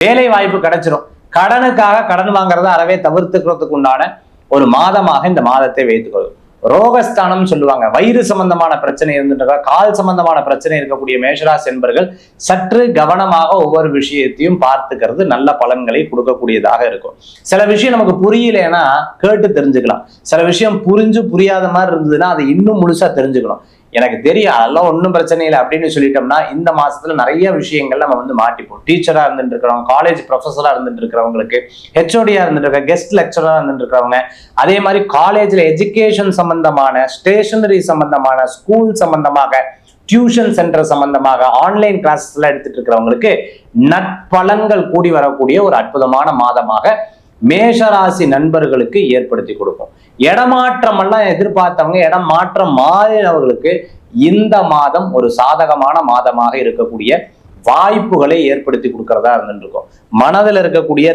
வேலை வாய்ப்பு கிடைச்சிடும். கடனுக்காக கடன் வாங்குறத அறவே தவிர்த்துக்கிறதுக்கு உண்டான ஒரு மாதமாக இந்த மாதத்தை வைத்துக்கொள்ளும். ரோகஸ்தானம் சொல்லுவாங்க. வயிறு சம்பந்தமான பிரச்சனை இருந்துட்டு, கால் சம்பந்தமான பிரச்சனை இருக்கக்கூடிய மேஷராசி என்பர்கள் சற்று கவனமாக ஒவ்வொரு விஷயத்தையும் பார்த்துக்கிறது நல்ல பலன்களை கொடுக்கக்கூடியதாக இருக்கும். சில விஷயம் நமக்கு புரியலன்னா கேட்டு தெரிஞ்சுக்கலாம். சில விஷயம் புரியாத மாதிரி இருந்ததுன்னா அதை இன்னும் முழுசா தெரிஞ்சுக்கணும். எனக்கு தெரியும் அதெல்லாம் ஒன்றும் பிரச்சனை இல்லை அப்படின்னு சொல்லிட்டோம்னா இந்த மாசத்துல நிறைய விஷயங்கள் நம்ம மாட்டிப்போம். டீச்சரா இருந்துட்டு இருக்கிறவங்க, காலேஜ் ப்ரொஃபஸரா இருந்துட்டு இருக்கிறவங்களுக்கு, ஹெச்ஓடியா இருந்துட்டு இருக்க, கெஸ்ட் லெக்சரா இருந்துட்டு இருக்கிறவங்க, அதே மாதிரி காலேஜ்ல எஜுகேஷன் சம்பந்தமான, ஸ்டேஷனரி சம்பந்தமான, ஸ்கூல் சம்பந்தமாக, டியூஷன் சென்டர் சம்பந்தமாக, ஆன்லைன் கிளாஸஸ் எல்லாம் எடுத்துட்டு இருக்கிறவங்களுக்கு நற்பலன்கள் கூடி வரக்கூடிய ஒரு அற்புதமான மாதமாக மேஷராசி நண்பர்களுக்கு ஏற்படுத்தி கொடுக்கும். இடமாற்றம் எல்லாம் எதிர்பார்த்தவங்க இடம் மாற்றம் மாறினவர்களுக்கு இந்த மாதம் ஒரு சாதகமான மாதமாக இருக்கக்கூடிய வாய்ப்புகளை ஏற்படுத்தி கொடுக்கறதா இருந்துருக்கும். மனதில் இருக்கக்கூடிய